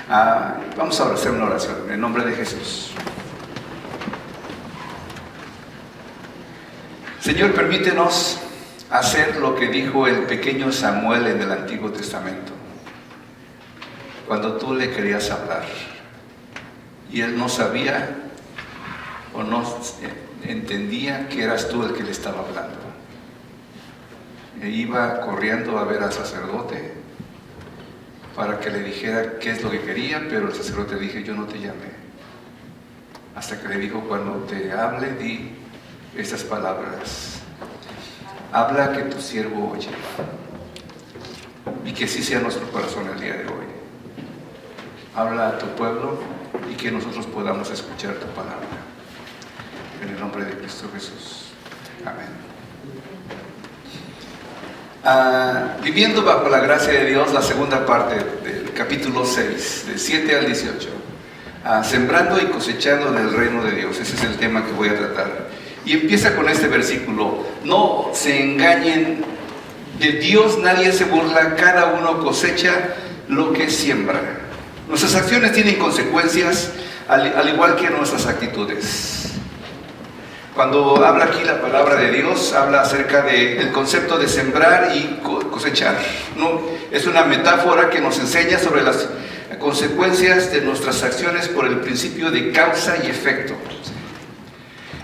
Vamos a hacer una oración en el nombre de Jesús. Señor, permítenos hacer lo que dijo el pequeño Samuel en el Antiguo Testamento, cuando tú le querías hablar y él no sabía o no entendía que eras tú el que le estaba hablando. E iba corriendo a ver al sacerdote para que le dijera qué es lo que quería, pero el sacerdote le dije: yo no te llamé. Hasta que le dijo: cuando te hable, di estas palabras: habla, que tu siervo oye. Y que así sea nuestro corazón el día de hoy. Habla a tu pueblo y que nosotros podamos escuchar tu palabra. En el nombre de Cristo Jesús. Amén. Viviendo bajo la gracia de Dios, la segunda parte del capítulo 6, del 7 al 18. Sembrando y cosechando en el reino de Dios. Ese es el tema que voy a tratar. Y empieza con este versículo: no se engañen, de Dios nadie se burla, cada uno cosecha lo que siembra. Nuestras acciones tienen consecuencias, al igual que nuestras actitudes. Cuando habla aquí la palabra de Dios, habla acerca del concepto de sembrar y cosechar, ¿no? Es una metáfora que nos enseña sobre las consecuencias de nuestras acciones por el principio de causa y efecto.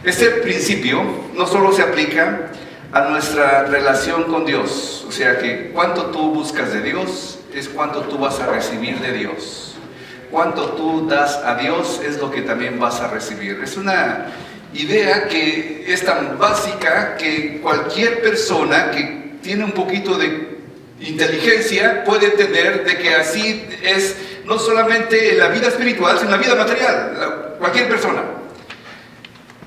Este principio no solo se aplica a nuestra relación con Dios, o sea que cuánto tú buscas de Dios es cuánto tú vas a recibir de Dios. Cuánto tú das a Dios es lo que también vas a recibir. Es una idea que es tan básica que cualquier persona que tiene un poquito de inteligencia puede entender de que así es no solamente en la vida espiritual, sino en la vida material. Cualquier persona.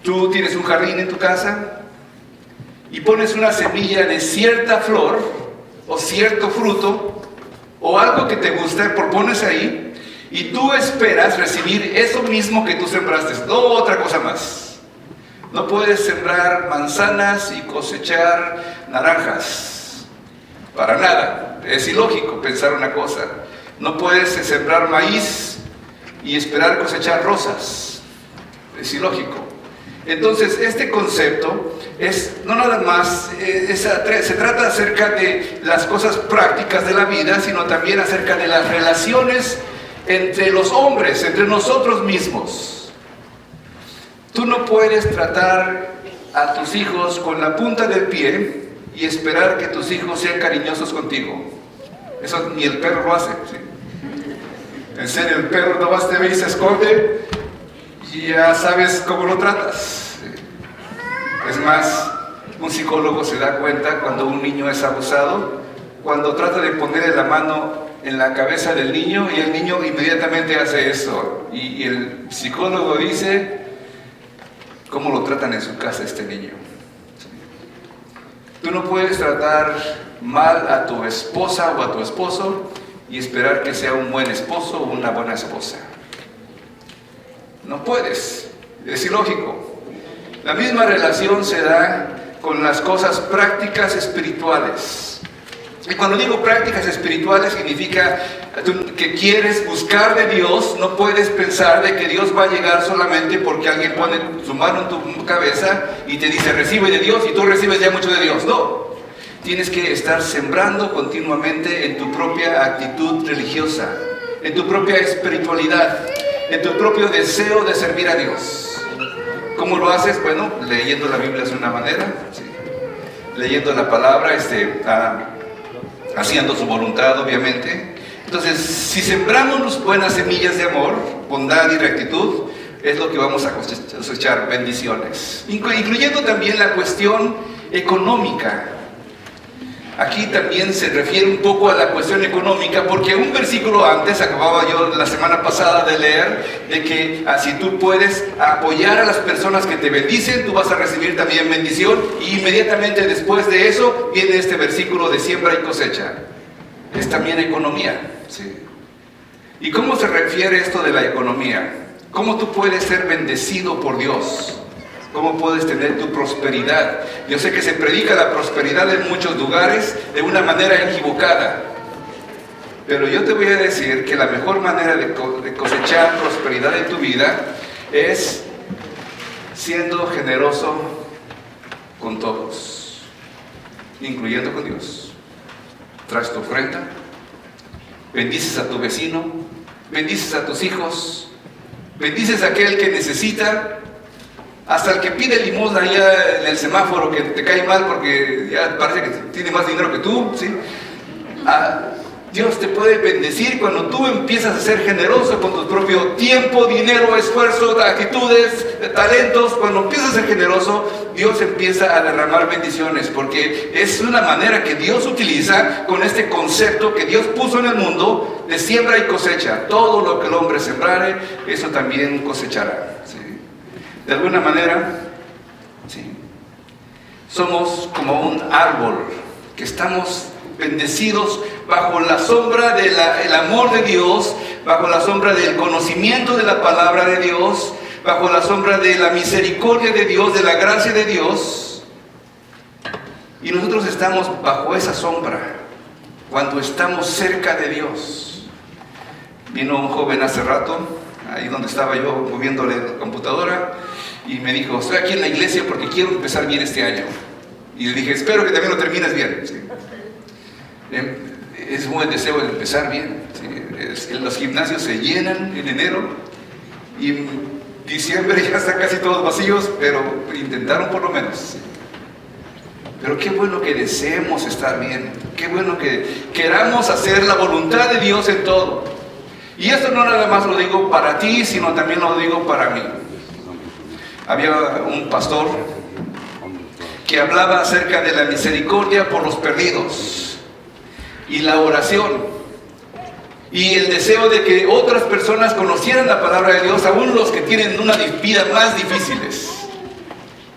Tú tienes un jardín en tu casa y pones una semilla de cierta flor o cierto fruto o algo que te gusta, propones ahí y tú esperas recibir eso mismo que tú sembraste, no otra cosa más. No puedes sembrar manzanas y cosechar naranjas, para nada. Es ilógico pensar una cosa. No puedes sembrar maíz y esperar cosechar rosas, es ilógico. Entonces, este concepto es no nada más, se trata acerca de las cosas prácticas de la vida, sino también acerca de las relaciones entre los hombres, entre nosotros mismos. Tú no puedes tratar a tus hijos con la punta del pie y esperar que tus hijos sean cariñosos contigo. Eso ni el perro lo hace, ¿sí? En serio, el perro nomás te ve y se esconde y ya sabes cómo lo tratas. Es más, un psicólogo se da cuenta cuando un niño es abusado, cuando trata de ponerle la mano en la cabeza del niño y el niño inmediatamente hace eso. Y el psicólogo dice: ¿cómo lo tratan en su casa este niño? Tú no puedes tratar mal a tu esposa o a tu esposo y esperar que sea un buen esposo o una buena esposa. No puedes, es ilógico. La misma relación se da con las cosas prácticas espirituales. Y cuando digo prácticas espirituales significa que quieres buscar de Dios. No puedes pensar de que Dios va a llegar solamente porque alguien pone su mano en tu cabeza y te dice recibe de Dios y tú recibes ya mucho de Dios. No, tienes que estar sembrando continuamente en tu propia actitud religiosa, en tu propia espiritualidad, en tu propio deseo de servir a Dios. ¿Cómo lo haces? Bueno, leyendo la Biblia es una manera, ¿sí? Leyendo la palabra, haciendo su voluntad, obviamente. Entonces, si sembramos buenas semillas de amor, bondad y rectitud, es lo que vamos a cosechar, bendiciones. Incluyendo también la cuestión económica. Aquí también se refiere un poco a la cuestión económica, porque un versículo antes, acababa yo la semana pasada de leer, de que si tú puedes apoyar a las personas que te bendicen, tú vas a recibir también bendición, y inmediatamente después de eso viene este versículo de siembra y cosecha. Es también economía, ¿sí? ¿Y cómo se refiere esto de la economía? ¿Cómo tú puedes ser bendecido por Dios? ¿Cómo puedes tener tu prosperidad? Yo sé que se predica la prosperidad en muchos lugares de una manera equivocada. Pero yo te voy a decir que la mejor manera de cosechar prosperidad en tu vida es siendo generoso con todos, incluyendo con Dios. Traes tu ofrenda, bendices a tu vecino, bendices a tus hijos, bendices a aquel que necesita, hasta el que pide limosna allá en el semáforo, que te cae mal porque ya parece que tiene más dinero que tú, ¿sí? Dios te puede bendecir cuando tú empiezas a ser generoso con tu propio tiempo, dinero, esfuerzo, actitudes, talentos. Cuando empiezas a ser generoso, Dios empieza a derramar bendiciones, porque es una manera que Dios utiliza con este concepto que Dios puso en el mundo de siembra y cosecha. Todo lo que el hombre sembrare, eso también cosechará, ¿sí? De alguna manera, ¿sí? Somos como un árbol que estamos bendecidos bajo la sombra del amor de Dios, bajo la sombra del conocimiento de la palabra de Dios, bajo la sombra de la misericordia de Dios, de la gracia de Dios. Y nosotros estamos bajo esa sombra cuando estamos cerca de Dios. Vino un joven hace rato, ahí donde estaba yo moviéndole la computadora, y me dijo: estoy aquí en la iglesia porque quiero empezar bien este año. Y le dije: espero que también lo termines bien, ¿sí? Es un buen deseo de empezar bien, ¿sí? Los gimnasios se llenan en enero y en diciembre ya están casi todos vacíos, pero intentaron por lo menos, ¿sí? Pero qué bueno que deseemos estar bien, qué bueno que queramos hacer la voluntad de Dios en todo. Y esto no nada más lo digo para ti, sino también lo digo para mí. Había un pastor que hablaba acerca de la misericordia por los perdidos y la oración y el deseo de que otras personas conocieran la palabra de Dios, aún los que tienen una vida más difíciles.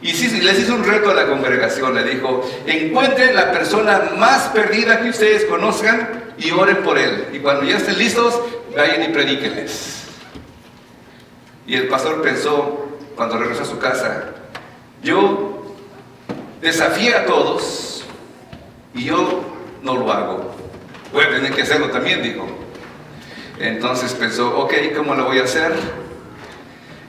Y sí, les hizo un reto a la congregación, le dijo: encuentren la persona más perdida que ustedes conozcan y oren por él, y cuando ya estén listos, vayan y predíquenles. Y el pastor pensó, cuando regresó a su casa: yo desafié a todos y yo no lo hago, voy a tener que hacerlo también, dijo. Entonces pensó: ok, ¿cómo lo voy a hacer?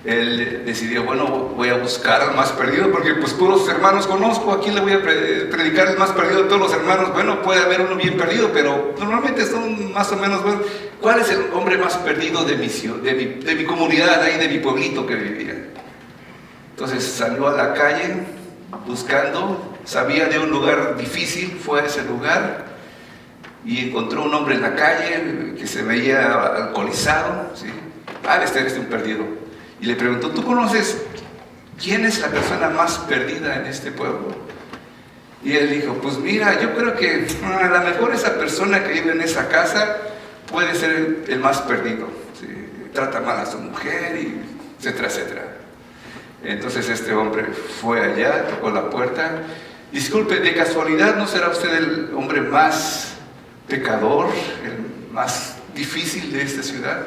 Él decidió: bueno, voy a buscar al más perdido, porque pues puros hermanos conozco, ¿a quién le voy a predicar el más perdido de todos los hermanos? Bueno, puede haber uno bien perdido, pero normalmente son más o menos buenos. ¿Cuál es el hombre más perdido de mi comunidad, ahí de mi pueblito que vivía? Entonces salió a la calle buscando, sabía de un lugar difícil, fue a ese lugar y encontró un hombre en la calle que se veía alcoholizado, ¿sí? Este es un perdido. Y le preguntó: ¿tú conoces quién es la persona más perdida en este pueblo? Y él dijo: pues mira, yo creo que a lo mejor esa persona que vive en esa casa puede ser el más perdido, ¿sí? Trata mal a su mujer, y etcétera, etcétera. Entonces este hombre fue allá, tocó la puerta. Disculpe, ¿de casualidad no será usted el hombre más pecador, el más difícil de esta ciudad?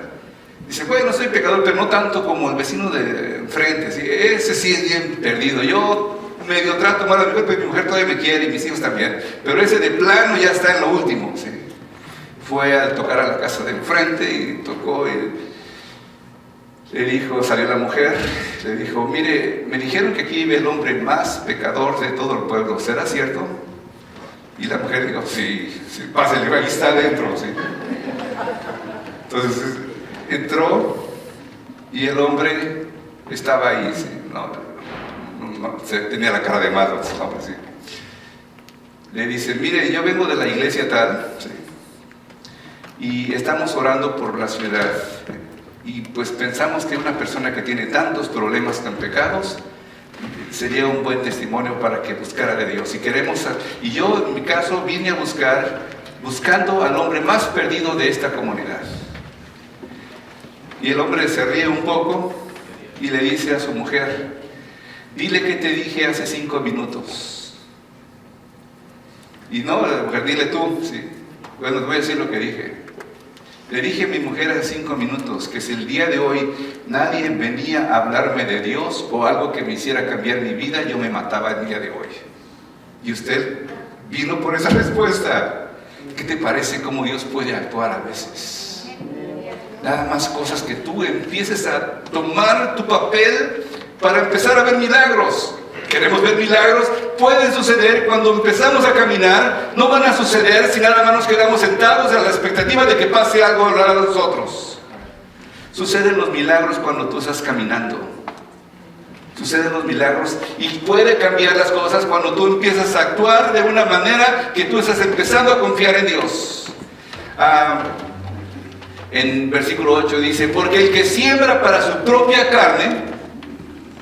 Dice: bueno, soy pecador, pero no tanto como el vecino de enfrente, ¿sí? Ese sí es bien perdido. Yo medio trato mal a mi mujer, pero mi mujer todavía me quiere y mis hijos también. Pero ese de plano ya está en lo último, ¿sí? Fue a tocar a la casa de enfrente y tocó, y le dijo, salió la mujer, le dijo: mire, me dijeron que aquí vive el hombre más pecador de todo el pueblo, ¿será cierto? Y la mujer dijo: sí, pásale, ahí está adentro, ¿sí? Entonces entró y el hombre estaba ahí, ¿sí? Tenía la cara de malo, ¿sí? Le dice: mire, yo vengo de la iglesia tal, ¿sí? Y estamos orando por la ciudad, y pues pensamos que una persona que tiene tantos problemas, tan pecados, sería un buen testimonio para que buscara de Dios. Y yo en mi caso vine a buscando al hombre más perdido de esta comunidad. Y el hombre se ríe un poco y le dice a su mujer: dile que te dije hace 5 minutos. Y no, la mujer: dile tú, sí. Bueno, te voy a decir lo que dije. Le dije a mi mujer hace 5 minutos que si el día de hoy nadie venía a hablarme de Dios o algo que me hiciera cambiar mi vida, yo me mataba el día de hoy. Y usted vino por esa respuesta. ¿Qué te parece cómo Dios puede actuar a veces? Nada más cosas que tú empieces a tomar tu papel para empezar a ver milagros. Queremos ver milagros, pueden suceder cuando empezamos a caminar, no van a suceder si nada más nos quedamos sentados a la expectativa de que pase algo a nosotros. Suceden los milagros cuando tú estás caminando. Suceden los milagros y puede cambiar las cosas cuando tú empiezas a actuar de una manera que tú estás empezando a confiar en Dios. En versículo 8 dice, porque el que siembra para su propia carne,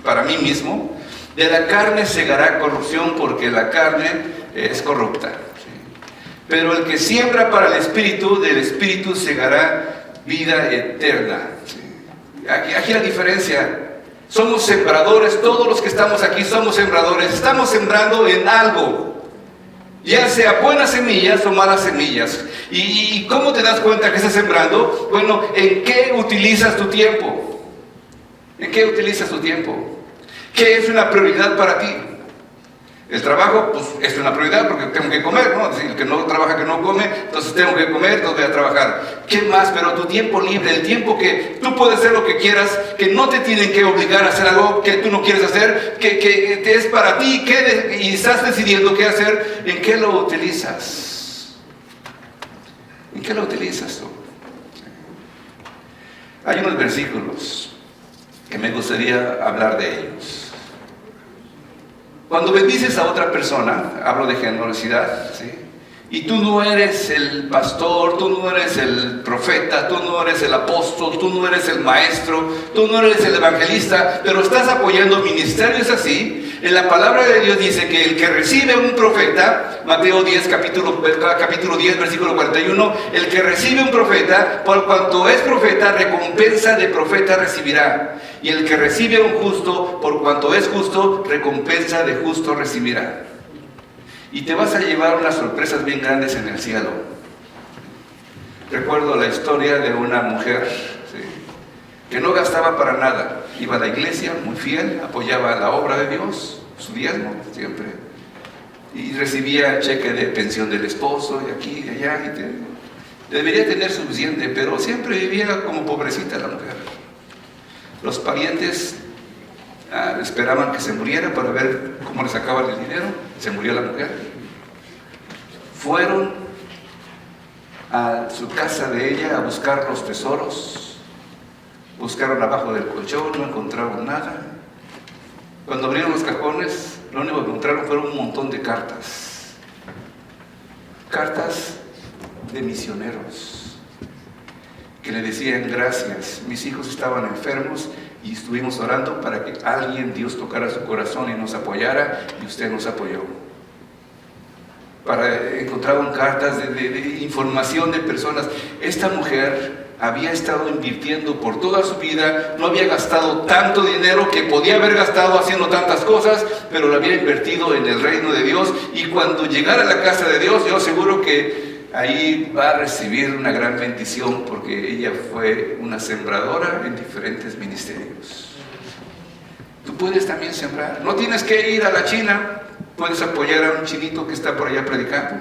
para mí mismo, de la carne segará corrupción, porque la carne es corrupta. Pero el que siembra para el Espíritu, del Espíritu segará vida eterna. Aquí la diferencia. Somos sembradores, todos los que estamos aquí somos sembradores. Estamos sembrando en algo, ya sea buenas semillas o malas semillas. ¿Y cómo te das cuenta que estás sembrando? Bueno, ¿en qué utilizas tu tiempo? ¿En qué utilizas tu tiempo? ¿Qué es una prioridad para ti? El trabajo, pues es una prioridad porque tengo que comer, ¿no? El que no trabaja, que no come, entonces tengo que comer, entonces voy a trabajar. ¿Qué más? Pero tu tiempo libre, el tiempo que tú puedes hacer lo que quieras, que no te tienen que obligar a hacer algo que tú no quieres hacer, que es para ti, y estás decidiendo qué hacer, ¿en qué lo utilizas? ¿En qué lo utilizas tú? Hay unos versículos que me gustaría hablar de ellos. Cuando bendices a otra persona, hablo de generosidad, ¿sí? Y tú no eres el pastor, tú no eres el profeta, tú no eres el apóstol, tú no eres el maestro, tú no eres el evangelista, pero estás apoyando ministerios así. En la palabra de Dios dice que el que recibe un profeta, Mateo 10, capítulo 10, versículo 41, el que recibe un profeta, por cuanto es profeta, recompensa de profeta recibirá. Y el que recibe a un justo, por cuanto es justo, recompensa de justo recibirá. Y te vas a llevar unas sorpresas bien grandes en el cielo. Recuerdo la historia de una mujer, ¿sí?, que no gastaba para nada. Iba a la iglesia, muy fiel, apoyaba la obra de Dios, su diezmo siempre. Y recibía cheque de pensión del esposo, y aquí y allá. Debería tener suficiente, pero siempre vivía como pobrecita la mujer. Los parientes esperaban que se muriera para ver cómo le sacaban el dinero. Se murió la mujer. Fueron a su casa de ella a buscar los tesoros. Buscaron abajo del colchón, no encontraron nada. Cuando abrieron los cajones, lo único que encontraron fueron un montón de cartas. Cartas de misioneros que le decían: gracias, mis hijos estaban enfermos y estuvimos orando para que alguien, Dios, tocara su corazón y nos apoyara, y usted nos apoyó. Encontraron cartas de información de personas. Esta mujer había estado invirtiendo por toda su vida, no había gastado tanto dinero que podía haber gastado haciendo tantas cosas, pero lo había invertido en el reino de Dios, y cuando llegara a la casa de Dios, yo seguro que ahí va a recibir una gran bendición, porque ella fue una sembradora en diferentes ministerios. Tú puedes también sembrar. No tienes que ir a la China. Puedes apoyar a un chinito que está por allá predicando,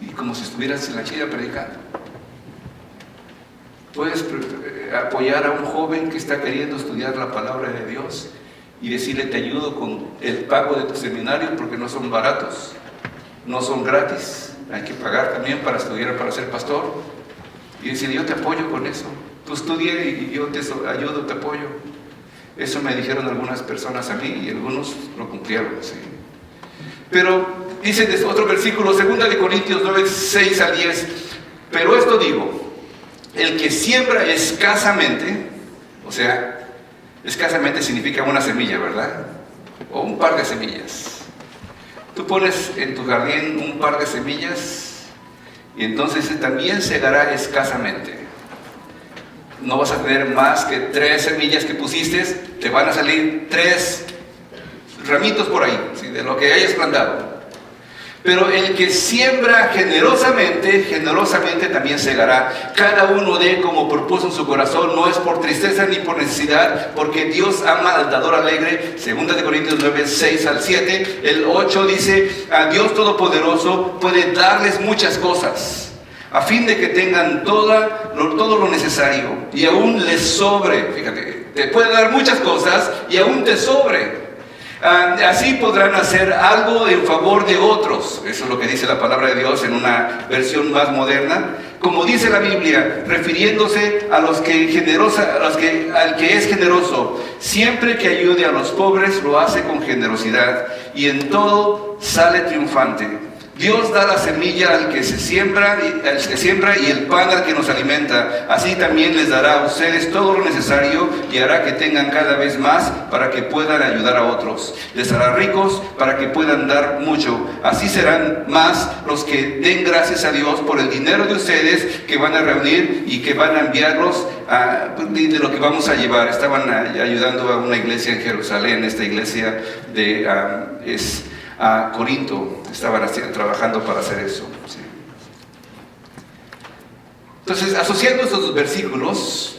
y como si estuvieras en la China predicando. Puedes apoyar a un joven que está queriendo estudiar la palabra de Dios y decirle: te ayudo con el pago de tu seminario, porque no son baratos, no son gratis. Hay que pagar también para estudiar, para ser pastor. Y decir: yo te apoyo con eso. Tú estudia y yo te ayudo, te apoyo. Eso me dijeron algunas personas a mí, y algunos lo cumplieron, ¿sí? Pero dice otro versículo, 2 Corintios 9, 6 al 10. Pero esto digo: el que siembra escasamente, o sea, escasamente significa una semilla, ¿verdad? O un par de semillas. Tú pones en tu jardín un par de semillas, y entonces también segará escasamente. No vas a tener más que 3 semillas que pusiste, te van a salir 3 ramitos por ahí, ¿sí?, de lo que hayas plantado. Pero el que siembra generosamente, generosamente también segará. Cada uno dé como propuso en su corazón, no es por tristeza ni por necesidad, porque Dios ama al dador alegre. 2 Corintios 9, 6 al 7. El 8 dice: a Dios Todopoderoso puede darles muchas cosas, a fin de que tengan todo lo necesario y aún les sobre. Fíjate, te puede dar muchas cosas y aún te sobre. Así podrán hacer algo en favor de otros. Eso es lo que dice la palabra de Dios en una versión más moderna. Como dice la Biblia, refiriéndose al que es generoso, siempre que ayude a los pobres lo hace con generosidad y en todo sale triunfante. Dios da la semilla al que se siembra y el pan al que nos alimenta. Así también les dará a ustedes todo lo necesario y hará que tengan cada vez más para que puedan ayudar a otros. Les hará ricos para que puedan dar mucho. Así serán más los que den gracias a Dios por el dinero de ustedes que van a reunir y que van a enviarlos de lo que vamos a llevar. Estaban ayudando a una iglesia en Jerusalén, esta iglesia a Corinto, estaban trabajando para hacer eso. ¿Sí? Entonces, asociando estos dos versículos,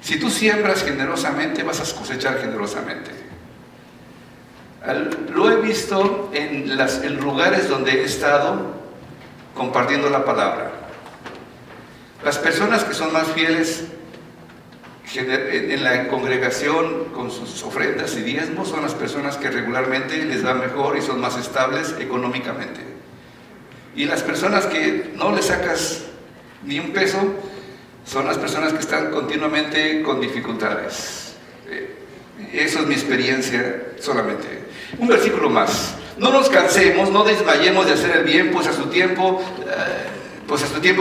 si tú siembras generosamente, vas a cosechar generosamente. Lo he visto en lugares donde he estado compartiendo la palabra. Las personas que son más fieles en la congregación con sus ofrendas y diezmos son las personas que regularmente les va mejor y son más estables económicamente. Y las personas que no le sacas ni un peso son las personas que están continuamente con dificultades. Eso es mi experiencia solamente. Un versículo más. No nos cansemos, no desmayemos de hacer el bien, pues a su tiempo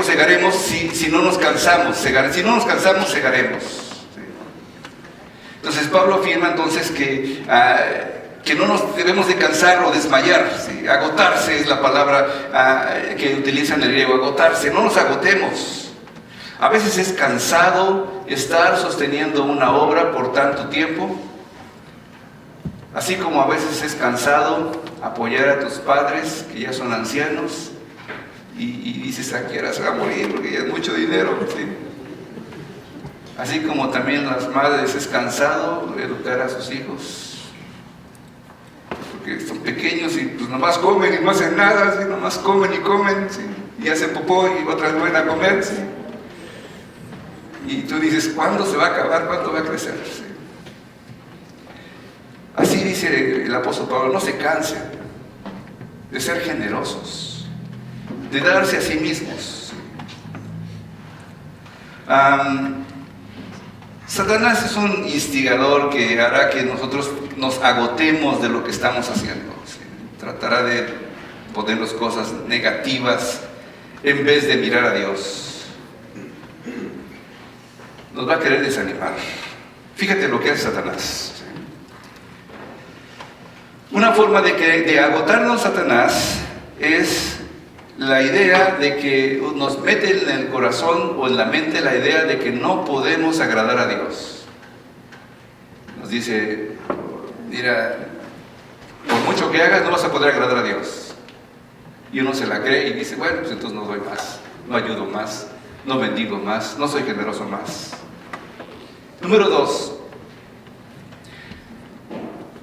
segaremos si no nos cansamos. Si no nos cansamos, segaremos. Entonces Pablo afirma entonces que no nos debemos de cansar o desmayar. ¿Sí? Agotarse es la palabra que utiliza en el griego, agotarse. No nos agotemos. A veces es cansado estar sosteniendo una obra por tanto tiempo, así como a veces es cansado apoyar a tus padres que ya son ancianos y dices, ¿a qué hora se va a morir? Porque ya es mucho dinero. ¿Sí? Así como también las madres es cansado educar a sus hijos, porque son pequeños y pues nomás comen y no hacen nada, ¿sí? Nomás comen y comen, ¿sí? Y hacen popó y otras vuelven a comer, ¿sí? Y tú dices, ¿cuándo se va a acabar? ¿Cuándo va a crecer? ¿Sí? Así dice el apóstol Pablo, no se cansen de ser generosos, de darse a sí mismos. Satanás es un instigador que hará que nosotros nos agotemos de lo que estamos haciendo. ¿Sí? Tratará de ponernos cosas negativas en vez de mirar a Dios. Nos va a querer desanimar. Fíjate lo que hace Satanás. ¿Sí? Una forma de agotarnos Satanás es la idea de que nos mete en el corazón o en la mente la idea de que no podemos agradar a Dios. Nos dice, mira, por mucho que hagas no vas a poder agradar a Dios. Y uno se la cree y dice, bueno, pues entonces no doy más, no ayudo más, no bendigo más, no soy generoso más. Número 2.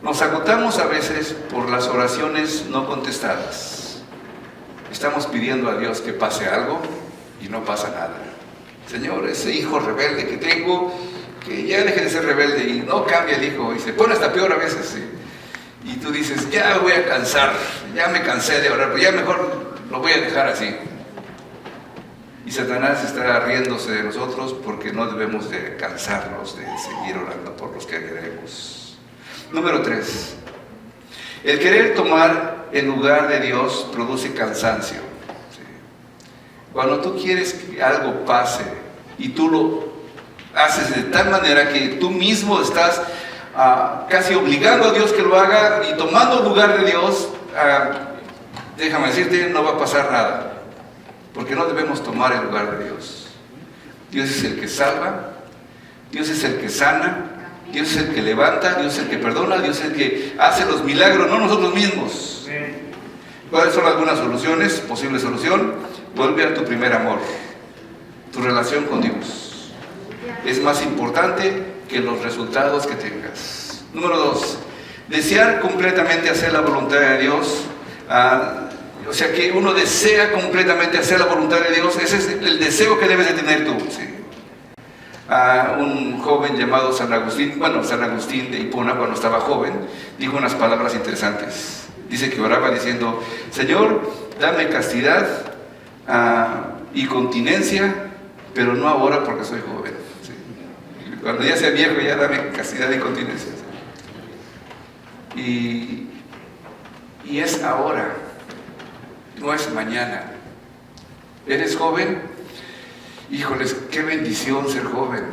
Nos agotamos a veces por las oraciones no contestadas. Estamos pidiendo a Dios que pase algo y no pasa nada. Señor, ese hijo rebelde que tengo, que ya deje de ser rebelde y no cambia el hijo y se pone hasta peor a veces. ¿Sí? Y tú dices, ya voy a cansar, ya me cansé de orar, pero ya mejor lo voy a dejar así. Y Satanás está riéndose de nosotros porque no debemos de cansarnos de seguir orando por los que queremos. Número 3. El querer tomar el lugar de Dios produce cansancio. ¿Sí? Cuando tú quieres que algo pase y tú lo haces de tal manera que tú mismo estás casi obligando a Dios que lo haga y tomando el lugar de Dios, déjame decirte, no va a pasar nada. Porque no debemos tomar el lugar de Dios. Dios es el que salva, Dios es el que sana, Dios es el que levanta, Dios es el que perdona, Dios es el que hace los milagros, no nosotros mismos. ¿Cuáles son algunas soluciones? Posible solución: vuelve a tu primer amor. Tu relación con Dios es más importante que los resultados que tengas. Número 2, desear completamente hacer la voluntad de Dios O sea, que uno desea completamente hacer la voluntad de Dios. Ese es el deseo que debes de tener tú, ¿sí? Un joven llamado San Agustín de Hipona, cuando estaba joven, dijo unas palabras interesantes. Dice que oraba diciendo: Señor, dame castidad y continencia, pero no ahora porque soy joven, ¿sí? Cuando ya sea viejo, ya dame castidad y continencia, ¿sí? Y es ahora, no es mañana. ¿Eres joven? Híjoles, qué bendición ser joven.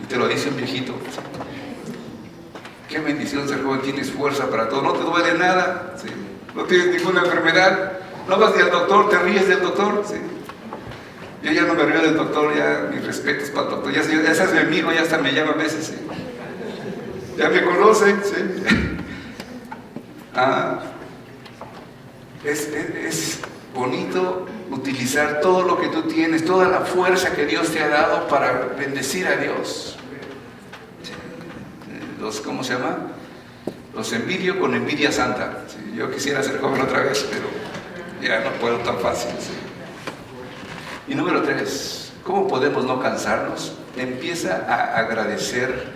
Y te lo dice un viejito. Qué bendición ser joven, tienes fuerza para todo, no te duele nada, ¿sí? No tienes ninguna enfermedad, no vas ni al doctor, te ríes del doctor, ¿sí? Yo ya no me río del doctor, ya mis respetos para el doctor, ya es mi amigo, ya hasta me llama a veces, ¿sí? Ya me conoce, ¿sí? Es bonito utilizar todo lo que tú tienes, toda la fuerza que Dios te ha dado para bendecir a Dios. ¿Cómo se llama? Los envidio con envidia santa. ¿Sí? Yo quisiera ser joven otra vez, pero ya no puedo tan fácil, ¿sí? Y número 3, ¿cómo podemos no cansarnos? Empieza a agradecer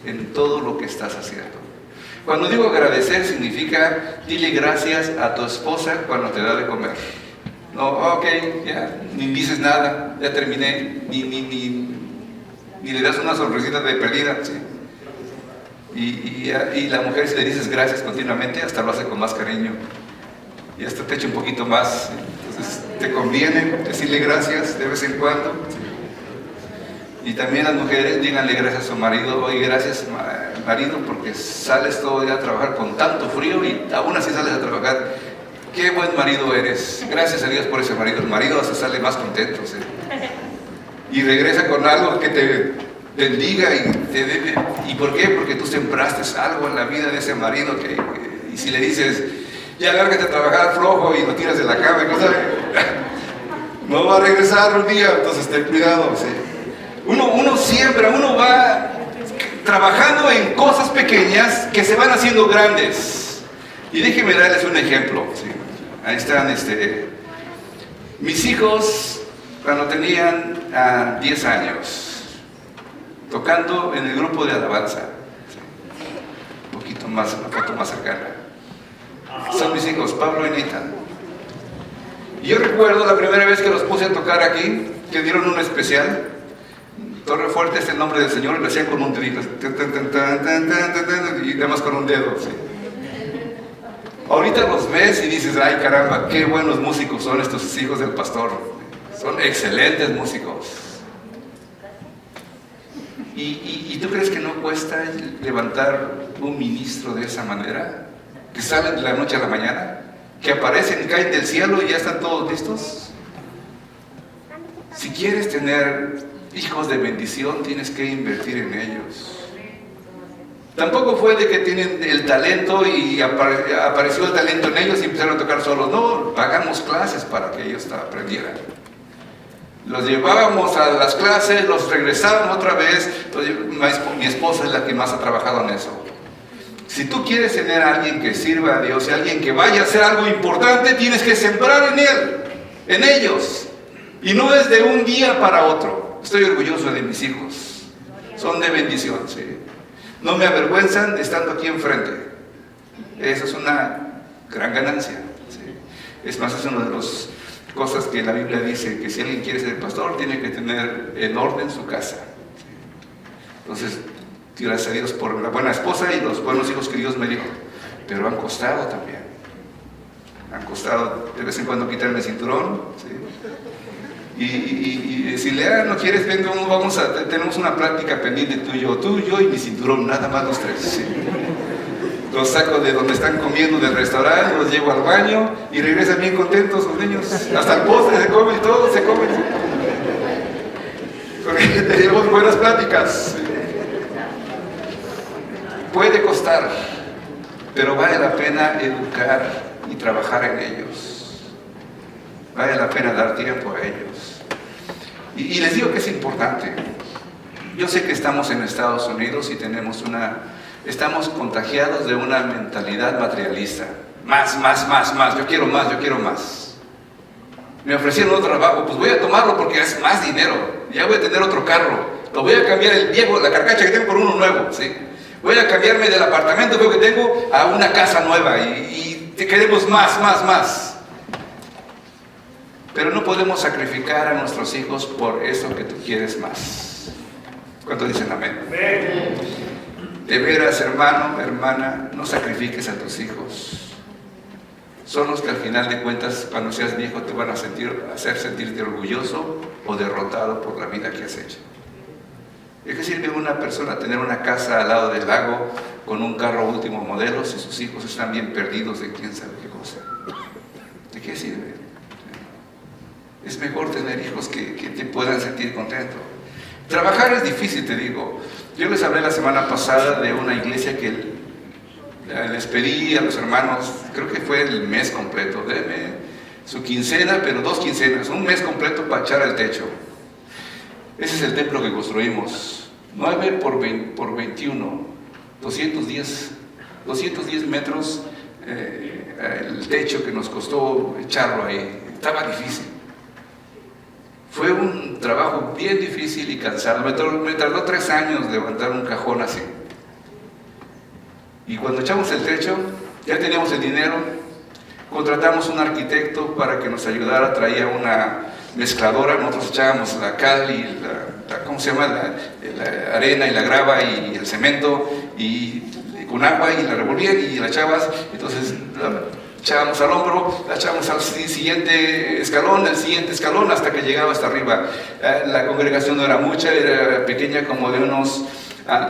en todo lo que estás haciendo. Cuando digo agradecer, significa dile gracias a tu esposa cuando te da de comer. No, ok, ya, ni dices nada, ya terminé, ni le das una sonrisita de perdida, ¿sí? Y la mujer, si le dices gracias continuamente, hasta lo hace con más cariño y hasta te echa un poquito más, ¿sí? Entonces te conviene decirle gracias de vez en cuando, ¿sí? Y también las mujeres, díganle gracias a su marido: oye, gracias marido, porque sales todo el día a trabajar con tanto frío y aún así sales a trabajar. Qué buen marido eres, gracias a Dios por ese marido. El marido hasta sale más contento, ¿sí? Y regresa con algo que te bendiga ¿y por qué? Porque tú sembraste algo en la vida de ese marido y si le dices ya lárgate a trabajar flojo y lo tiras de la cama, no va a regresar un día, entonces ten cuidado, ¿sí? Uno siembra, uno va trabajando en cosas pequeñas que se van haciendo grandes. Y déjenme darles un ejemplo, ¿sí? Ahí están mis hijos cuando tenían 10 años, tocando en el grupo de alabanza, ¿sí? Un poquito más, una foto más cercana. Son mis hijos, Pablo y Nita. Y yo recuerdo la primera vez que los puse a tocar aquí, que dieron un especial. Torre Fuerte es el nombre del Señor, y lo hacían con un dedito, y nada más con un dedo, ¿sí? Ahorita los ves y dices: ay caramba, qué buenos músicos son estos hijos del pastor. Son excelentes músicos. ¿Y tú crees que no cuesta levantar un ministro de esa manera? Que salen de la noche a la mañana, que aparecen y caen del cielo y ya están todos listos. Si quieres tener hijos de bendición, tienes que invertir en ellos. Tampoco fue de que tienen el talento y apareció el talento en ellos y empezaron a tocar solos. No, pagamos clases para que ellos aprendieran. Los llevábamos a las clases, los regresábamos otra vez. Mi esposa es la que más ha trabajado en eso. Si tú quieres tener a alguien que sirva a Dios, y alguien que vaya a hacer algo importante, tienes que sembrar en él, en ellos. Y no es de un día para otro. Estoy orgulloso de mis hijos. Son de bendición, sí. No me avergüenzan estando aquí enfrente. Esa es una gran ganancia, ¿sí? Es más, es una de las cosas que la Biblia dice, que si alguien quiere ser pastor, tiene que tener en orden su casa, ¿sí? Entonces, gracias a Dios por la buena esposa y los buenos hijos que Dios me dio. Pero han costado también. Han costado de vez en cuando quitarme el cinturón, ¿sí? Y decirle: no quieres, venga, tenemos una plática pendiente tú y yo y mi cinturón, nada más los tres, ¿sí? Los saco de donde están comiendo del restaurante, los llevo al baño y regresan bien contentos los niños, hasta el postre se comen, todo se comen, ¿sí? Porque tenemos buenas pláticas, ¿sí? Puede costar, pero vale la pena educar y trabajar en ellos. Vale la pena dar tiempo a ellos. Y les digo que es importante. Yo sé que estamos en Estados Unidos y estamos contagiados de una mentalidad materialista. Más. Yo quiero más. Me ofrecieron otro trabajo, pues voy a tomarlo porque es más dinero. Ya voy a tener otro carro. Lo voy a cambiar el viejo, la carcacha que tengo por uno nuevo, ¿sí? Voy a cambiarme del apartamento que tengo a una casa nueva y queremos más. Pero no podemos sacrificar a nuestros hijos por eso que tú quieres más. ¿Cuántos dicen amén? De veras, hermano, hermana, no sacrifiques a tus hijos. Son los que al final de cuentas, cuando seas viejo, te van a hacer sentirte orgulloso o derrotado por la vida que has hecho. ¿De qué sirve una persona tener una casa al lado del lago con un carro último modelo si sus hijos están bien perdidos de quién sabe qué cosa? ¿De qué sirve? Es mejor tener hijos que te puedan sentir contento. Trabajar es difícil, te digo. Yo les hablé la semana pasada de una iglesia que les pedí a los hermanos, creo que fue el mes completo, denme su quincena, pero 2 quincenas, un mes completo para echar el techo. Ese es el templo que construimos, 9 por 21, 210 metros, el techo que nos costó echarlo ahí. Estaba difícil. Fue un trabajo bien difícil y cansado. Me tardó 3 años levantar un cajón así. Y cuando echamos el techo, ya teníamos el dinero, contratamos un arquitecto para que nos ayudara, traía una mezcladora, nosotros echábamos la cal y la arena y la grava y el cemento y con agua y la revolvían y la echabas, entonces la echábamos al hombro, la echábamos al siguiente escalón, hasta que llegaba hasta arriba. La congregación no era mucha, era pequeña, como de unos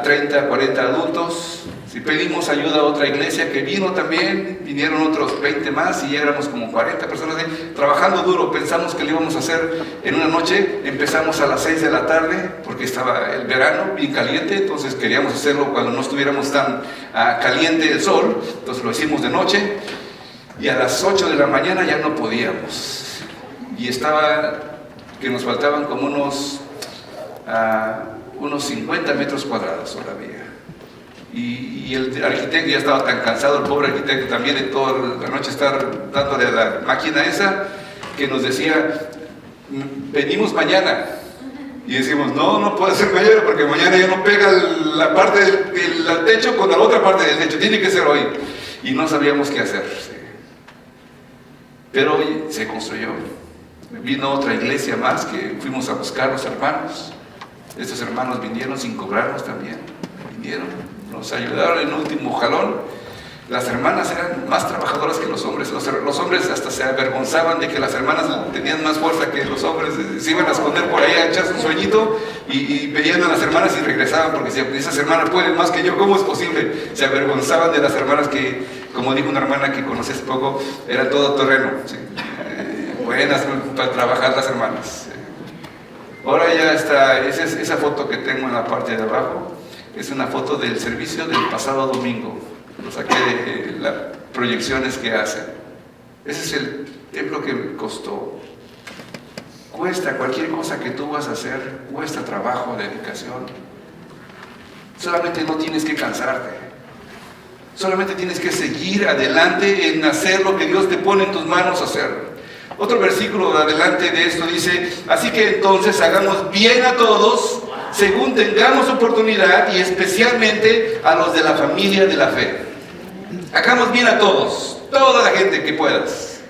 30, 40 adultos. Si pedimos ayuda a otra iglesia que vino también, vinieron otros 20 más y ya éramos como 40 personas trabajando duro. Pensamos que lo íbamos a hacer en una noche, empezamos a las 6 de la tarde porque estaba el verano bien caliente, entonces queríamos hacerlo cuando no estuviéramos tan caliente el sol, entonces lo hicimos de noche y a las 8 de la mañana ya no podíamos y estaba que nos faltaban como unos 50 metros cuadrados todavía. Y el arquitecto ya estaba tan cansado, el pobre arquitecto también, de toda la noche estar dándole a la máquina esa, que nos decía, venimos mañana. Y decimos, no puede ser mañana, porque mañana ya no pega la parte del techo con la otra parte del techo, tiene que ser hoy. Y no sabíamos qué hacer. Sí. Pero hoy se construyó. Vino otra iglesia más que fuimos a buscar los hermanos. Estos hermanos vinieron sin cobrarnos también. Vinieron, nos ayudaron en el último jalón. Las hermanas eran más trabajadoras que los hombres. Los hombres hasta se avergonzaban de que las hermanas tenían más fuerza que los hombres. Se iban a esconder por ahí a echarse un sueñito y veían a las hermanas y regresaban porque decían, esas hermanas pueden más que yo, ¿cómo es posible? Se avergonzaban de las hermanas que, como dijo una hermana que conocí hace poco, eran todo terreno. ¿Sí? Buenas para trabajar las hermanas. Ahora ya está, esa foto que tengo en la parte de abajo, es una foto del servicio del pasado domingo. Lo saqué de las proyecciones que hacen. Ese es el templo que me costó. Cuesta, cualquier cosa que tú vas a hacer, cuesta trabajo, dedicación. Solamente no tienes que cansarte. Solamente tienes que seguir adelante en hacer lo que Dios te pone en tus manos a hacer. Otro versículo adelante de esto dice, así que entonces hagamos bien a todos, según tengamos oportunidad, y especialmente a los de la familia de la fe. Hagamos bien a todos, toda la gente que puedas.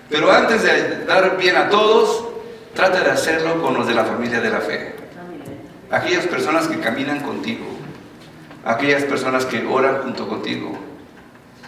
Pero antes de dar bien a todos, trata de hacerlo con los de la familia de la fe. Aquellas personas que caminan contigo, aquellas personas que oran junto contigo,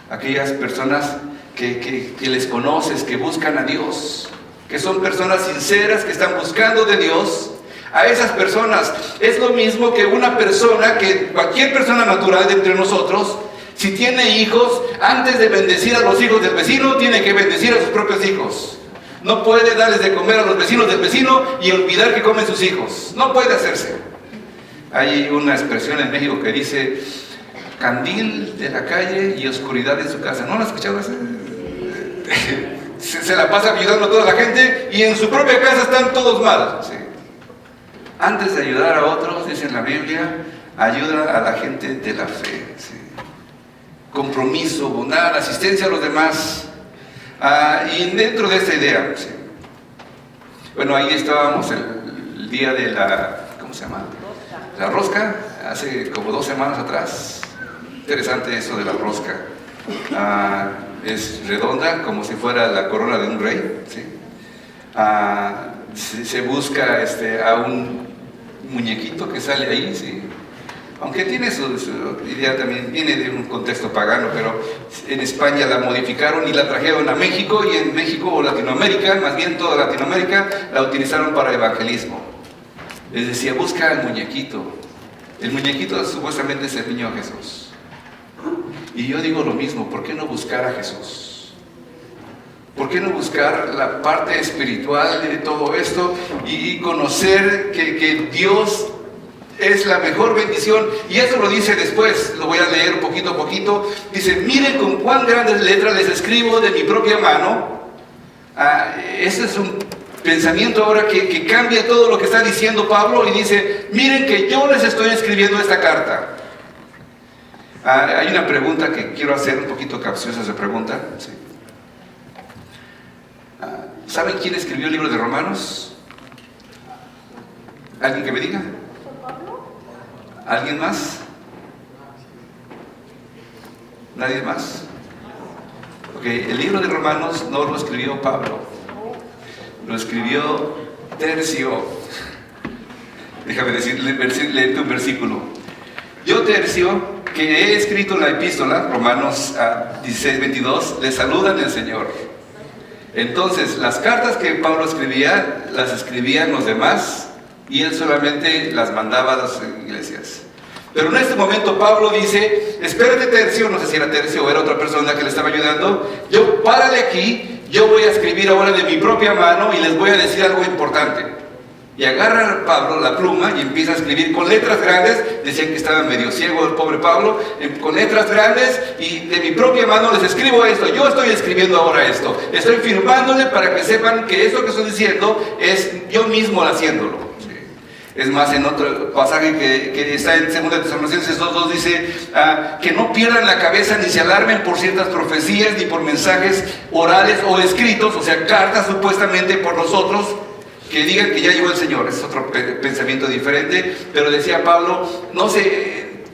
aquellas personas que les conoces, que buscan a Dios, que son personas sinceras, que están buscando de Dios. A esas personas es lo mismo que una persona, que cualquier persona natural de entre nosotros, si tiene hijos, antes de bendecir a los hijos del vecino, tiene que bendecir a sus propios hijos. No puede darles de comer a los vecinos del vecino y olvidar que comen sus hijos. No puede hacerse. Hay una expresión en México que dice, candil de la calle y oscuridad en su casa. ¿No la has escuchado? Se la pasa ayudando a toda la gente y en su propia casa están todos mal. Sí. Antes de ayudar a otros, dice en la Biblia, ayuda a la gente de la fe. Sí. Compromiso, bondad, asistencia a los demás. Y dentro de esta idea, sí, Bueno, ahí estábamos el día de la, ¿cómo se llama? La rosca, hace como 2 semanas atrás. Interesante eso de la rosca. Es redonda, como si fuera la corona de un rey, ¿sí? Se busca a un muñequito que sale ahí, ¿sí? Aunque tiene su idea también, viene de un contexto pagano, pero en España la modificaron y la trajeron a México, y en México o Latinoamérica, más bien toda Latinoamérica, la utilizaron para evangelismo. Les decía, busca al muñequito. El muñequito supuestamente es el niño Jesús. Y yo digo lo mismo, ¿por qué no buscar a Jesús? ¿Por qué no buscar la parte espiritual de todo esto y conocer que Dios es la mejor bendición? Y eso lo dice después, lo voy a leer poquito a poquito. Dice, miren con cuán grandes letras les escribo de mi propia mano. Ese es un pensamiento ahora que cambia todo lo que está diciendo Pablo, y dice, miren que yo les estoy escribiendo esta carta. Hay una pregunta que quiero hacer, un poquito capciosa esa pregunta. Sí. ¿Saben quién escribió el libro de Romanos? ¿Alguien que me diga? ¿Alguien más? ¿Nadie más? Ok, el libro de Romanos no lo escribió Pablo, lo escribió Tercio. Déjame leerte un versículo. Yo, Tercio, que he escrito la epístola, Romanos 16:22, le saludan el Señor. Entonces, las cartas que Pablo escribía, las escribían los demás, y él solamente las mandaba a las iglesias. Pero en este momento Pablo dice, espérate Tercio, no sé si era Tercio o era otra persona que le estaba ayudando, párale aquí, yo voy a escribir ahora de mi propia mano y les voy a decir algo importante. Y agarra a Pablo la pluma y empieza a escribir con letras grandes. Decían que estaba medio ciego el pobre Pablo, con letras grandes, y de mi propia mano les escribo esto. Yo estoy escribiendo ahora esto, estoy firmándole para que sepan que esto que estoy diciendo es yo mismo haciéndolo. Es más, en otro pasaje que está en 2 Tesalonicenses 2:2 dice que no pierdan la cabeza ni se alarmen por ciertas profecías ni por mensajes orales o escritos, o sea, cartas supuestamente por nosotros, que digan que ya llegó el Señor. Es otro pensamiento diferente, pero decía Pablo,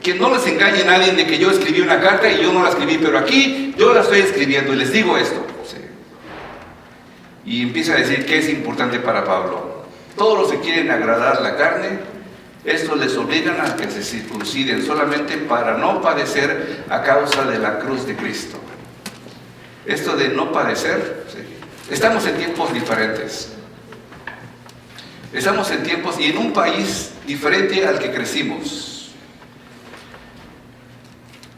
que no les engañe nadie de que yo escribí una carta y yo no la escribí, pero aquí yo la estoy escribiendo y les digo esto. Sí. Y empieza a decir que es importante para Pablo. Todos los que quieren agradar la carne, estos les obligan a que se circunciden solamente para no padecer a causa de la cruz de Cristo. Esto de no padecer, sí. Estamos en tiempos diferentes. Estamos en tiempos y en un país diferente al que crecimos.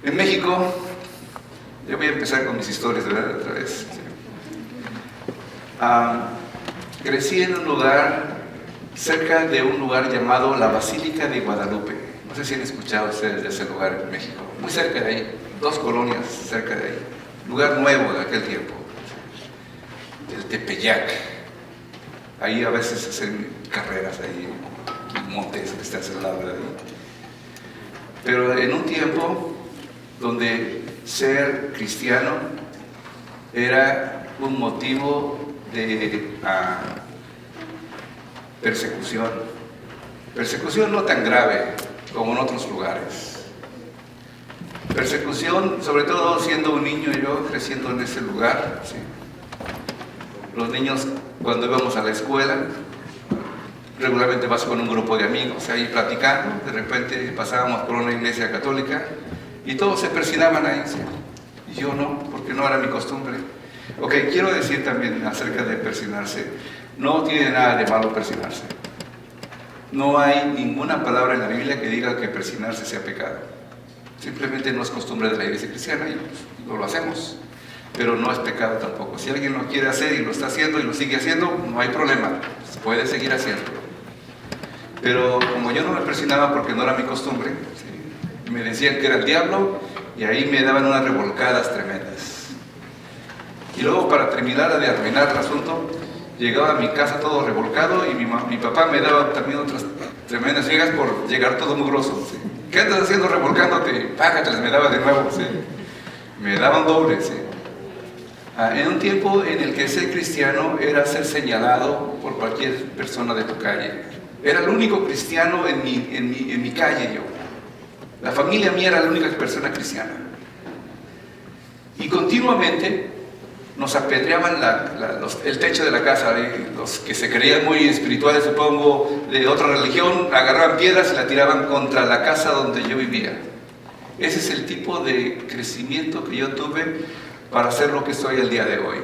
En México, yo voy a empezar con mis historias, ¿verdad? Otra vez. Crecí en un lugar, cerca de un lugar llamado la Basílica de Guadalupe. No sé si han escuchado ustedes de ese lugar en México. Muy cerca de ahí, 2 colonias cerca de ahí. Lugar nuevo de aquel tiempo. El Tepeyac. Ahí a veces hacen carreras ahí, montes que están al lado de ahí. Pero en un tiempo donde ser cristiano era un motivo de persecución. Persecución no tan grave como en otros lugares. Persecución, sobre todo siendo un niño, yo creciendo en ese lugar, ¿sí? Los niños, cuando íbamos a la escuela, regularmente vas con un grupo de amigos ahí platicando, de repente pasábamos por una iglesia católica y todos se persinaban ahí, ¿sí? Y yo no, porque no era mi costumbre. Ok, quiero decir también acerca de persinarse, no tiene nada de malo persinarse. No hay ninguna palabra en la Biblia que diga que persinarse sea pecado. Simplemente no es costumbre de la iglesia cristiana y no lo hacemos. Pero no es pecado tampoco. Si alguien lo quiere hacer y lo está haciendo y lo sigue haciendo, no hay problema, puede seguir haciéndolo. Pero como yo no me persinaba porque no era mi costumbre, ¿sí? Me decían que era el diablo y ahí me daban unas revolcadas tremendas. Y luego, para terminar de arruinar el asunto, llegaba a mi casa todo revolcado y mi papá me daba también otras tremendas llegas por llegar todo mugroso, ¿sí? ¿Qué andas haciendo revolcándote? Págatelas, me daba de nuevo, ¿sí? Me daban doble, ¿sí? En un tiempo en el que ser cristiano era ser señalado por cualquier persona de tu calle. Era el único cristiano en mi calle yo. La familia mía era la única persona cristiana. Y continuamente nos apedreaban el techo de la casa. Los que se creían muy espirituales, supongo, de otra religión, agarraban piedras y la tiraban contra la casa donde yo vivía. Ese es el tipo de crecimiento que yo tuve para ser lo que soy el día de hoy.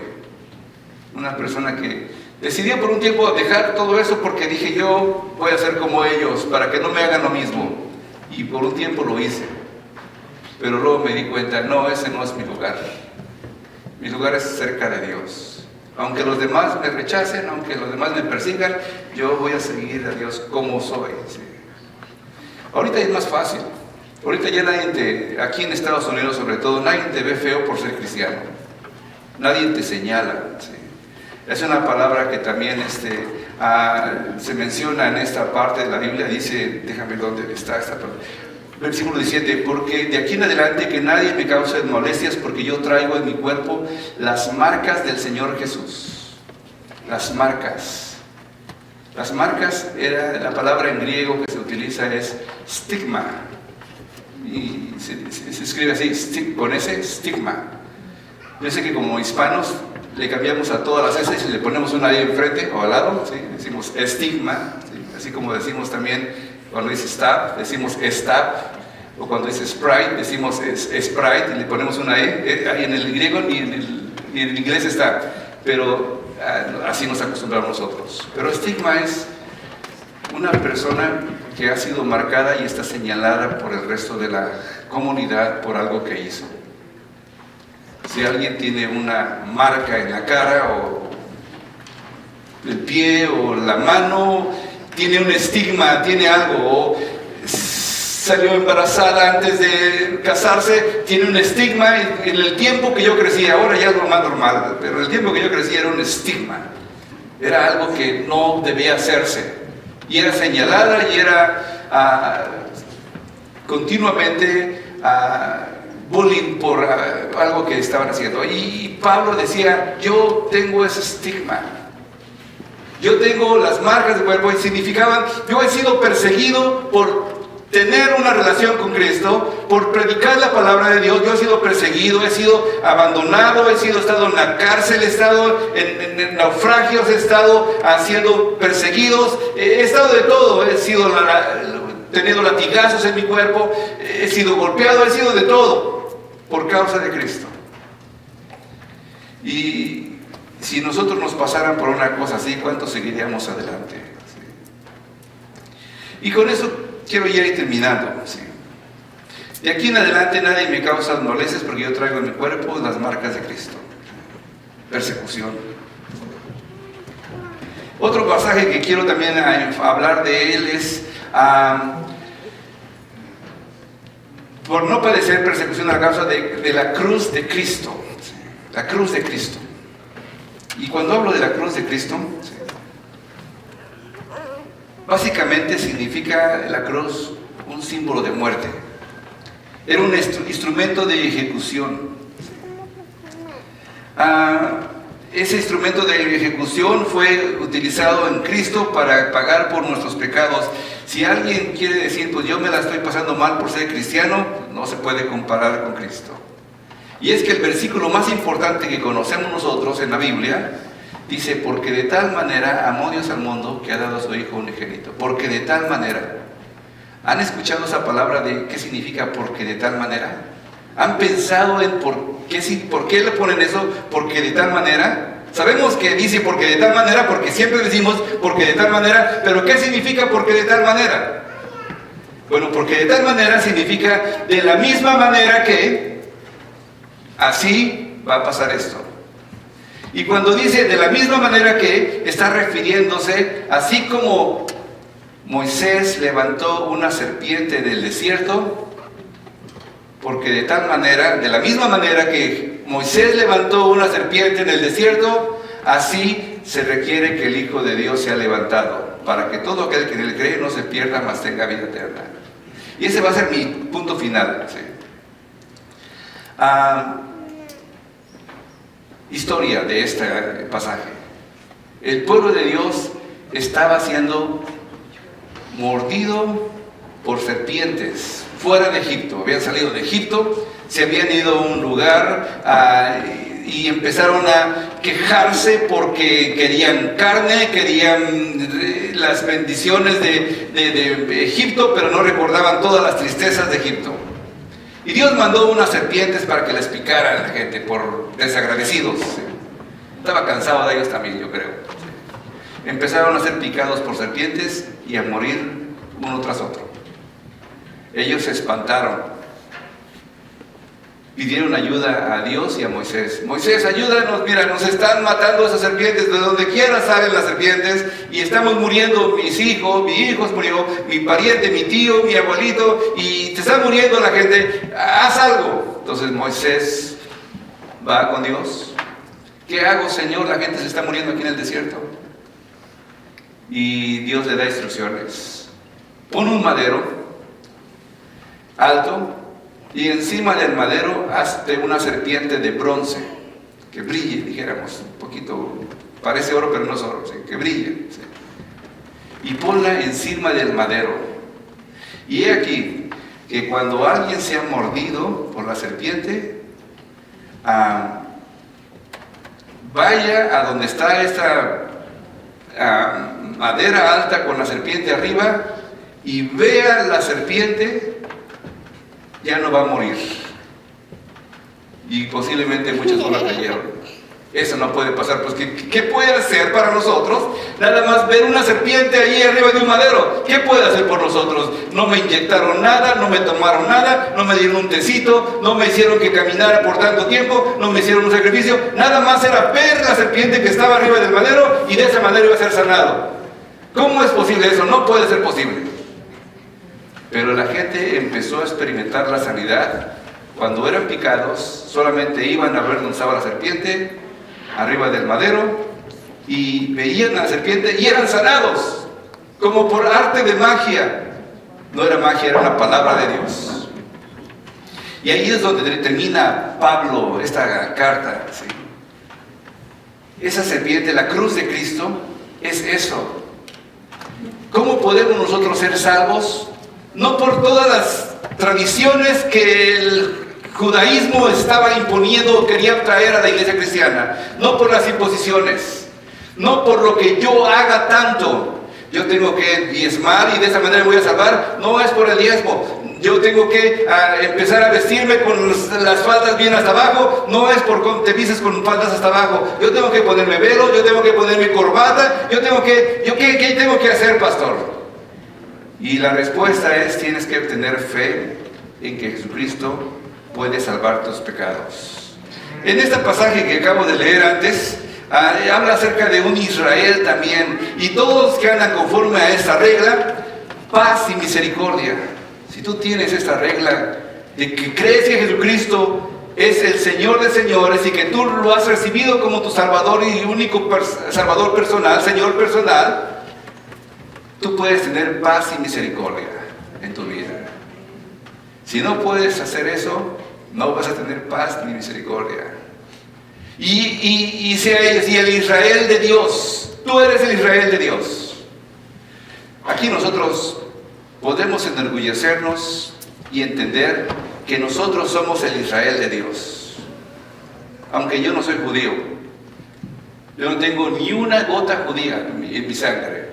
Una persona que decidió por un tiempo dejar todo eso porque dije, yo voy a ser como ellos para que no me hagan lo mismo. Y por un tiempo lo hice. Pero luego me di cuenta, no, ese no es mi lugar. Mi lugar es cerca de Dios. Aunque los demás me rechacen, aunque los demás me persigan, yo voy a seguir a Dios como soy. ¿Sí? Ahorita es más fácil. Ahorita ya aquí en Estados Unidos sobre todo, nadie te ve feo por ser cristiano. Nadie te señala. ¿Sí? Es una palabra que también se menciona en esta parte de la Biblia. Dice, déjame dónde está esta palabra. Versículo 17, porque de aquí en adelante que nadie me cause molestias, porque yo traigo en mi cuerpo las marcas del Señor Jesús. Las marcas. Las marcas, la palabra en griego que se utiliza es stigma. Y se escribe así, con ese stigma. Yo sé que como hispanos le cambiamos a todas las S y le ponemos una E enfrente o al lado, ¿sí? Decimos estigma, ¿sí? Así como decimos también cuando dice stab, decimos stab, o cuando dice sprite, decimos sprite y le ponemos una E, ahí en el griego ni en el inglés está, pero así nos acostumbramos nosotros. Pero estigma es una persona que ha sido marcada y está señalada por el resto de la comunidad por algo que hizo. Si alguien tiene una marca en la cara o el pie o la mano, tiene un estigma, tiene algo, o salió embarazada antes de casarse, tiene un estigma. En el tiempo que yo crecí, ahora ya es lo más normal, pero en el tiempo que yo crecí era un estigma, era algo que no debía hacerse. Y era señalada y era continuamente bullying por algo que estaban haciendo. Y Pablo decía, yo tengo ese estigma. Yo tengo las marcas de cuerpo y significaban, yo he sido perseguido por tener una relación con Cristo, por predicar la palabra de Dios. Yo he sido perseguido, he sido abandonado, he estado en la cárcel, he estado en naufragios, he estado siendo perseguidos, he estado de todo, he sido tenido latigazos en mi cuerpo, he sido golpeado, he sido de todo por causa de Cristo. Y si nosotros nos pasaran por una cosa así, ¿cuánto seguiríamos adelante? ¿Sí? Y con eso quiero ya ir terminando. ¿Sí? De aquí en adelante nadie me causa molestias porque yo traigo en mi cuerpo las marcas de Cristo. Persecución. Otro pasaje que quiero también hablar de él es por no padecer persecución a causa de la cruz de Cristo. ¿Sí? La cruz de Cristo. Y cuando hablo de la cruz de Cristo, ¿sí? Básicamente significa la cruz un símbolo de muerte. Era un instrumento de ejecución. Ese instrumento de ejecución fue utilizado en Cristo para pagar por nuestros pecados. Si alguien quiere decir, pues yo me la estoy pasando mal por ser cristiano, no se puede comparar con Cristo. Y es que el versículo más importante que conocemos nosotros en la Biblia dice, porque de tal manera amó Dios al mundo que ha dado a su Hijo unigénito. Porque de tal manera. ¿Han escuchado esa palabra de qué significa porque de tal manera? ¿Han pensado en por qué le ponen eso? Porque de tal manera. Sabemos que dice porque de tal manera, porque siempre decimos porque de tal manera, pero ¿qué significa porque de tal manera? Bueno, porque de tal manera significa de la misma manera que así va a pasar esto. Y cuando dice de la misma manera que, está refiriéndose, así como Moisés levantó una serpiente en el desierto, porque de tal manera, de la misma manera que Moisés levantó una serpiente en el desierto, así se requiere que el Hijo de Dios sea levantado, para que todo aquel que en él cree no se pierda, mas tenga vida eterna. Y ese va a ser mi punto final. ¿Sí? historia de este pasaje. El pueblo de Dios estaba siendo mordido por serpientes fuera de Egipto. Habían salido de Egipto, se habían ido a un lugar y empezaron a quejarse porque querían carne, querían las bendiciones de Egipto, pero no recordaban todas las tristezas de Egipto. Y Dios mandó unas serpientes para que les picaran a la gente por desagradecidos. Estaba cansado de ellos también, yo creo. Empezaron a ser picados por serpientes y a morir uno tras otro. Ellos se espantaron. Pidieron ayuda a Dios y a Moisés. Moisés, ayúdanos, mira, nos están matando esas serpientes, de donde quiera salen las serpientes, y estamos muriendo, mis hijos, mi hijo murió, mi pariente, mi tío, mi abuelito, y te está muriendo la gente, haz algo. Entonces Moisés va con Dios. ¿Qué hago, Señor? La gente se está muriendo aquí en el desierto. Y Dios le da instrucciones. Pon un madero alto, y encima del madero hazte una serpiente de bronce, que brille, dijéramos, un poquito, parece oro pero no es oro, ¿sí? Que brille, ¿sí? Y ponla encima del madero. Y he aquí que cuando alguien sea mordido por la serpiente, vaya a donde está esta madera alta con la serpiente arriba y vea la serpiente, ya no va a morir. Y posiblemente muchos no lo creyeron. Eso no puede pasar. Pues ¿qué puede hacer para nosotros? Nada más ver una serpiente allí arriba de un madero. ¿Qué puede hacer por nosotros? No me inyectaron nada, no me tomaron nada, no me dieron un tecito, no me hicieron que caminara por tanto tiempo, no me hicieron un sacrificio. Nada más era ver la serpiente que estaba arriba del madero y de esa manera iba a ser sanado. ¿Cómo es posible eso? No puede ser posible. Pero la gente empezó a experimentar la sanidad. Cuando eran picados, solamente iban a ver dónde estaba la serpiente, arriba del madero, y veían a la serpiente y eran sanados, como por arte de magia. No era magia, era una palabra de Dios. Y ahí es donde termina Pablo esta carta, ¿sí? Esa serpiente, la cruz de Cristo, es eso. ¿Cómo podemos nosotros ser salvos? No por todas las tradiciones que el judaísmo estaba imponiendo o quería traer a la iglesia cristiana, no por las imposiciones, no por lo que yo haga tanto. Yo tengo que diezmar y de esa manera me voy a salvar. No es por el diezmo. Yo tengo que empezar a vestirme con las faldas bien hasta abajo. No es por te vistes con faldas hasta abajo. Yo tengo que ponerme velo, yo tengo que ponerme corbata, ¿qué tengo que hacer, pastor? Y la respuesta es: tienes que tener fe en que Jesucristo puede salvar tus pecados. En este pasaje que acabo de leer antes, habla acerca de un Israel también, y todos que andan conforme a esta regla, paz y misericordia. Si tú tienes esta regla de que crees que Jesucristo es el Señor de señores y que tú lo has recibido como tu Salvador y único Salvador personal, Señor personal, tú puedes tener paz y misericordia en tu vida. Si no puedes hacer eso, no vas a tener paz ni misericordia. Y si el Israel de Dios, tú eres el Israel de Dios. Aquí nosotros podemos enorgullecernos y entender que nosotros somos el Israel de Dios. Aunque yo no soy judío, yo no tengo ni una gota judía en mi sangre.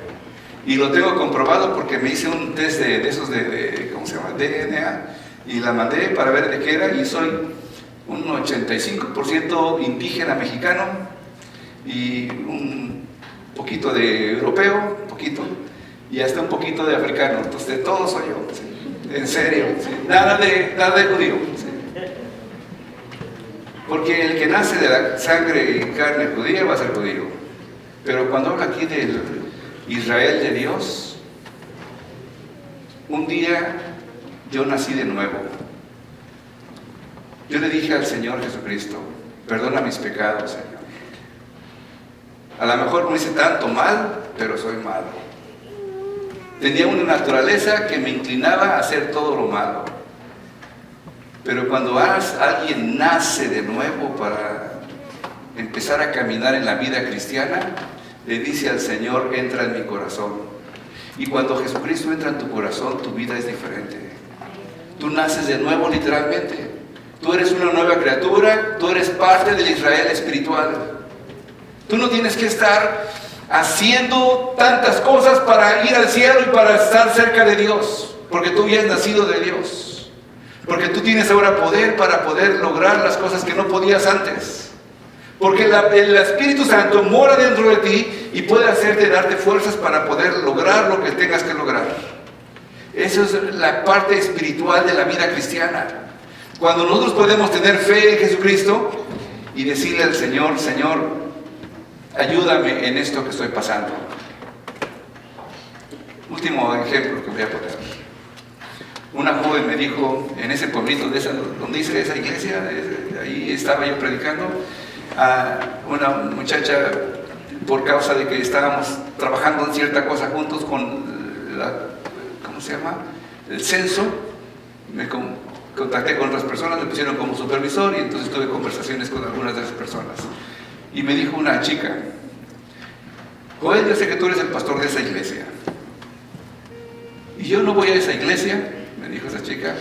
Y lo tengo comprobado porque me hice un test de esos ¿cómo se llama? DNA, y la mandé para ver de qué era, y soy un 85% indígena mexicano y un poquito de europeo, y hasta un poquito de africano. Entonces de todo soy yo, ¿sí? En serio, ¿sí? Nada de judío, ¿sí? Porque el que nace de la sangre y carne judía va a ser judío. Pero cuando habla aquí del Israel de Dios, un día yo nací de nuevo. Yo le dije al Señor Jesucristo: perdona mis pecados, Señor. A lo mejor no hice tanto mal, pero soy malo. Tenía una naturaleza que me inclinaba a hacer todo lo malo. Pero cuando alguien nace de nuevo para empezar a caminar en la vida cristiana, le dice al Señor, entra en mi corazón. Y cuando Jesucristo entra en tu corazón, tu vida es diferente. Tú naces de nuevo literalmente. Tú eres una nueva criatura, tú eres parte del Israel espiritual. Tú no tienes que estar haciendo tantas cosas para ir al cielo y para estar cerca de Dios, porque tú ya has nacido de Dios. Porque tú tienes ahora poder para poder lograr las cosas que no podías antes. Porque el Espíritu Santo mora dentro de ti y puede hacerte, darte fuerzas para poder lograr lo que tengas que lograr. Esa es la parte espiritual de la vida cristiana. Cuando nosotros podemos tener fe en Jesucristo y decirle al Señor, Señor, ayúdame en esto que estoy pasando. Último ejemplo que voy a poner. Una joven me dijo, en ese pueblito donde hice esa iglesia, ahí estaba yo predicando, a una muchacha, por causa de que estábamos trabajando en cierta cosa juntos con ¿cómo se llama? El censo, me contacté con otras personas, me pusieron como supervisor y entonces tuve conversaciones con algunas de esas personas. Y me dijo una chica, Joel, yo sé que tú eres el pastor de esa iglesia. Y yo no voy a esa iglesia, me dijo esa chica,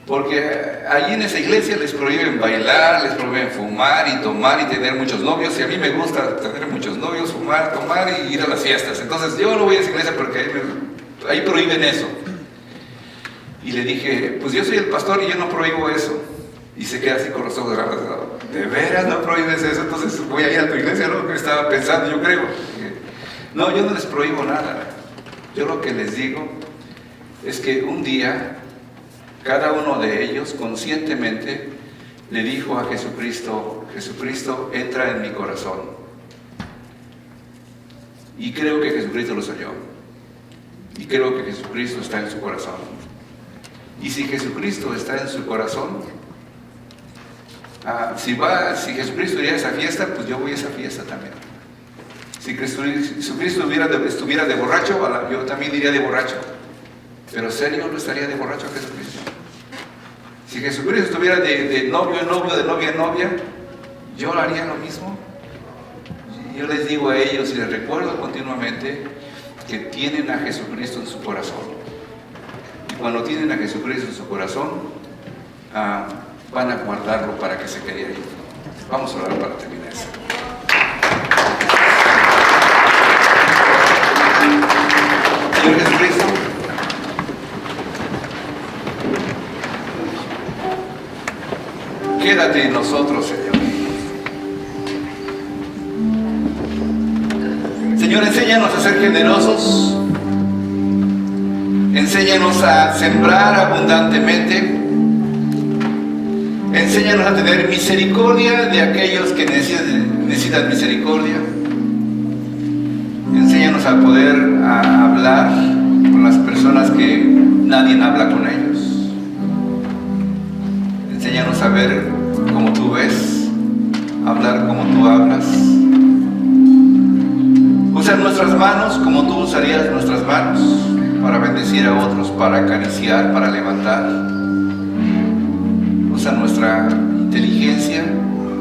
porque allí en esa iglesia les prohíben bailar, les prohíben fumar y tomar y tener muchos novios. Y a mí me gusta tener muchos novios, fumar, tomar y ir a las fiestas. Entonces yo no voy a esa iglesia porque ahí prohíben eso. Y le dije, pues yo soy el pastor y yo no prohíbo eso. Y se queda así con los ojos grandes. ¿De veras no prohíbes eso? Entonces voy a ir a tu iglesia, ¿no? Que estaba pensando, yo creo. No, yo no les prohíbo nada. Yo lo que les digo es que un día cada uno de ellos conscientemente le dijo a Jesucristo, Jesucristo, entra en mi corazón. Y creo que Jesucristo los oyó. Y creo que Jesucristo está en su corazón. Y si Jesucristo está en su corazón, si Jesucristo iría a esa fiesta, pues yo voy a esa fiesta también. Si Jesucristo estuviera de borracho, yo también iría de borracho. Pero serio, no estaría de borracho a Jesucristo. Si Jesucristo estuviera de novio en novio, de novia en novia, yo haría lo mismo. Yo les digo a ellos y les recuerdo continuamente que tienen a Jesucristo en su corazón. Y cuando tienen a Jesucristo en su corazón, van a guardarlo para que se quede ahí. Vamos a orar para terminar eso. Señor Jesucristo, quédate en nosotros, Señor. Señor, enséñanos a ser generosos. Enséñanos a sembrar abundantemente. Enséñanos a tener misericordia de aquellos que necesitan misericordia. Enséñanos a poder hablar con las personas que nadie habla con ellos. Enséñanos a ver como tú ves, hablar como tú hablas. Usa nuestras manos como tú usarías nuestras manos para bendecir a otros, para acariciar, para levantar. Usa nuestra inteligencia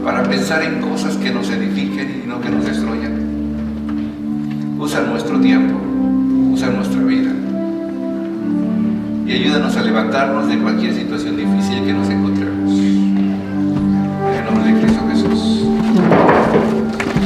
para pensar en cosas que nos edifiquen y no que nos destruyan. Usa nuestro tiempo, usa nuestra vida y ayúdanos a levantarnos de cualquier situación difícil que nos encontremos. En el nombre de Cristo.